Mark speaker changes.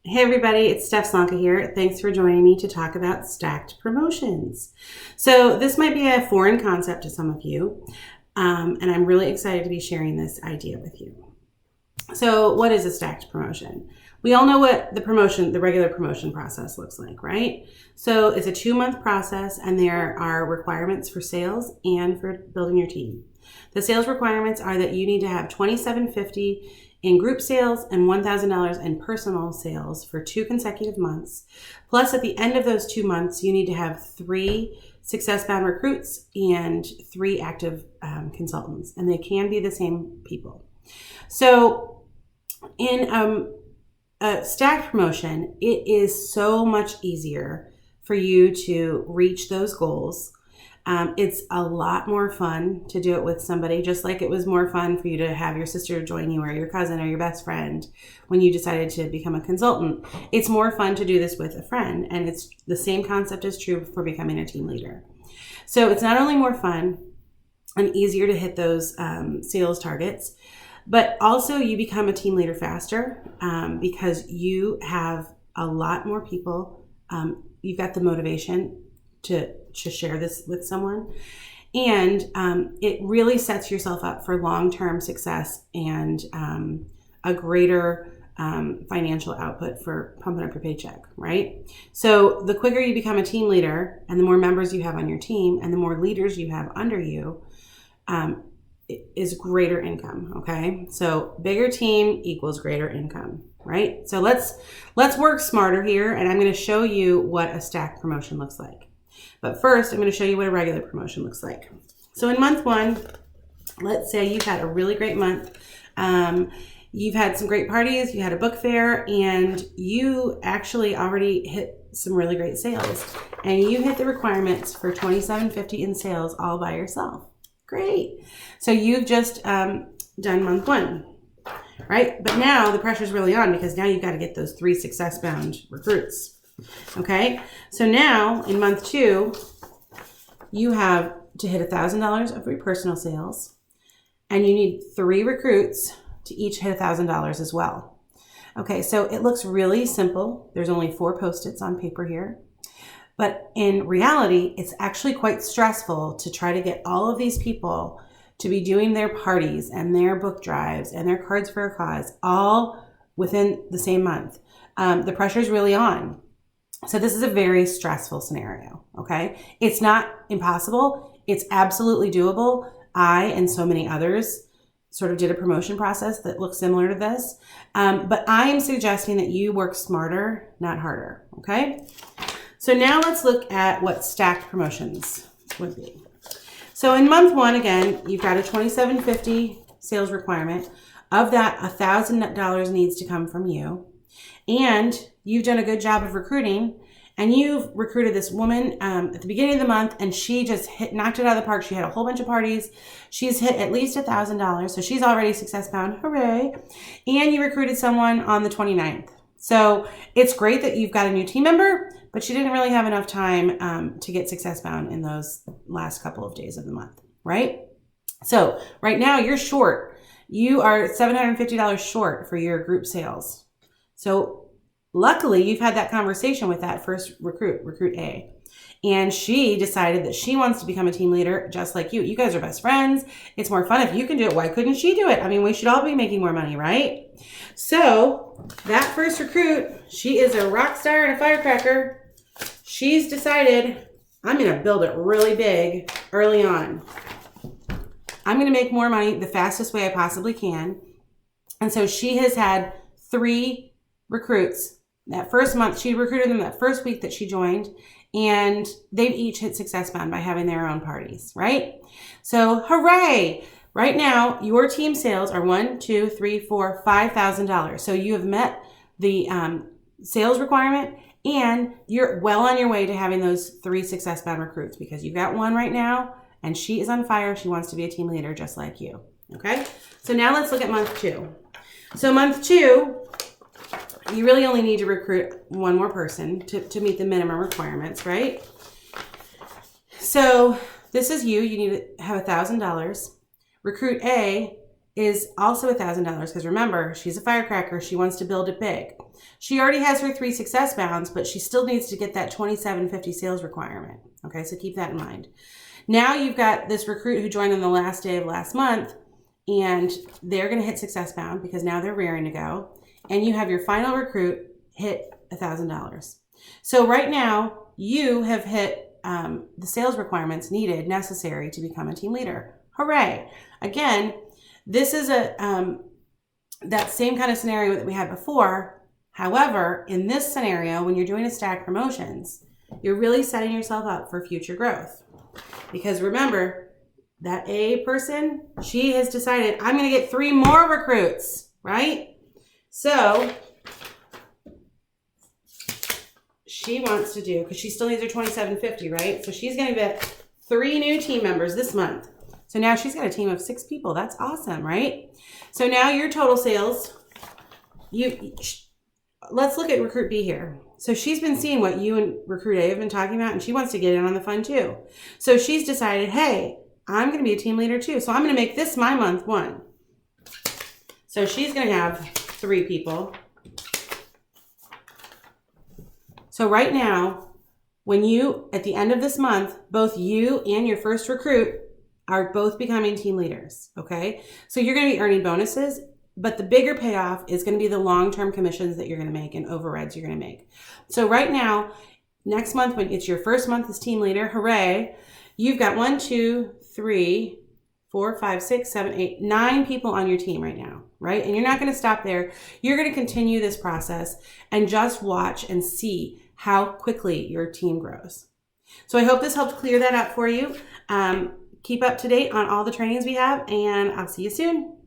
Speaker 1: Hey everybody, it's Steph Slonka here. Thanks for joining me to talk about stacked promotions. So this might be a foreign concept to some of you, and I'm really excited to be sharing this idea with you. So what is a stacked promotion? We all know what the regular promotion process looks like, right? So it's a 2-month process and there are requirements for sales and for building your team. The sales requirements are that you need to have $2,750 in group sales and $1,000 in personal sales for 2 consecutive months. Plus, at the end of those 2 months, you need to have 3 success-bound recruits and 3 active consultants, and they can be the same people. So in a stacked promotion, it is so much easier for you to reach those goals. It's a lot more fun to do it with somebody, just like it was more fun for you to have your sister join you or your cousin or your best friend when you decided to become a consultant. It's more fun to do this with a friend, and it's the same concept is true for becoming a team leader. So it's not only more fun and easier to hit those sales targets, but also you become a team leader faster because you have a lot more people. You've got the motivation to share this with someone. And it really sets yourself up for long-term success and a greater financial output for pumping up your paycheck, right? So the quicker you become a team leader and the more members you have on your team and the more leaders you have under you, is greater income, okay? So bigger team equals greater income, right? So let's work smarter here, and I'm gonna show you what a stacked promotion looks like. But first, I'm going to show you what a regular promotion looks like. So in month 1, let's say you've had a really great month. You've had some great parties, you had a book fair, and you actually already hit some really great sales. And you hit the requirements for $2,750 in sales all by yourself. Great. So you've just done month 1, right? But now the pressure's really on because now you've got to get those 3 success-bound recruits. Okay, so now in month 2, you have to hit $1,000 of your personal sales, and you need 3 recruits to each hit $1,000 as well. Okay, so it looks really simple. There's only 4 Post-its on paper here, but in reality, it's actually quite stressful to try to get all of these people to be doing their parties and their book drives and their cards for a cause all within the same month. The pressure is really on. So this is a very stressful scenario, okay? It's not impossible. It's absolutely doable. I and so many others sort of did a promotion process that looks similar to this. But I am suggesting that you work smarter, not harder, okay? So now let's look at what stacked promotions would be. So in month 1, again, you've got a $2,750 sales requirement. Of that, $1,000 needs to come from you. And you've done a good job of recruiting, and you've recruited this woman at the beginning of the month, and she just knocked it out of the park. She had a whole bunch of parties. She's hit at least $1,000, so she's already success-bound. Hooray. And you recruited someone on the 29th. So it's great that you've got a new team member, but she didn't really have enough time to get success-bound in those last couple of days of the month, right? So right now you're short. You are $750 short for your group sales. So luckily, you've had that conversation with that first recruit A, and she decided that she wants to become a team leader just like you. You guys are best friends. It's more fun if you can do it. Why couldn't she do it? I mean, we should all be making more money, right? So that first recruit, she is a rock star and a firecracker. She's decided, I'm going to build it really big early on. I'm going to make more money the fastest way I possibly can. And so she has had 3 recruits that first month. She recruited them that first week that she joined, and they've each hit success bound by having their own parties, right? So hooray! Right now, your team sales are $5,000. So you have met the sales requirement, and you're well on your way to having those 3 success bound recruits because you've got 1 right now, and she is on fire. She wants to be a team leader just like you. Okay? So now let's look at month 2. So month 2, you really only need to recruit 1 more person to meet the minimum requirements, right? So this is you. You need to have $1,000. Recruit A is also $1,000 because remember, she's a firecracker. She wants to build it big. She already has her 3 success bounds, but she still needs to get that 2750 sales requirement. Okay, so keep that in mind. Now you've got this recruit who joined on the last day of last month, and they're going to hit success bound because now they're raring to go. And you have your final recruit hit $1,000. So right now you have hit the sales requirements necessary to become a team leader. Hooray! Again, this is that same kind of scenario that we had before. However, in this scenario, when you're doing a stack promotions, you're really setting yourself up for future growth. Because remember, that A person, she has decided, I'm going to get 3 more recruits, right? So she wants to do, because she still needs her 2750, right? So she's going to get 3 new team members this month. So now she's got a team of 6 people. That's awesome, right? So now your total sales, let's look at recruit B here. So she's been seeing what you and recruit A have been talking about, and she wants to get in on the fun too. So she's decided, hey, I'm going to be a team leader too. So I'm going to make this my month 1. So she's going to have 3 people. So right now, when you, at the end of this month, both you and your first recruit are both becoming team leaders, okay? So you're going to be earning bonuses, but the bigger payoff is going to be the long-term commissions that you're going to make and overrides you're going to make. So right now, next month, when it's your first month as team leader, hooray, you've got 1, 2, 3, 4, 5, 6, 7, 8, 9 people on your team right now, right? And you're not going to stop there. You're going to continue this process and just watch and see how quickly your team grows. So I hope this helped clear that up for you. Keep up to date on all the trainings we have, and I'll see you soon.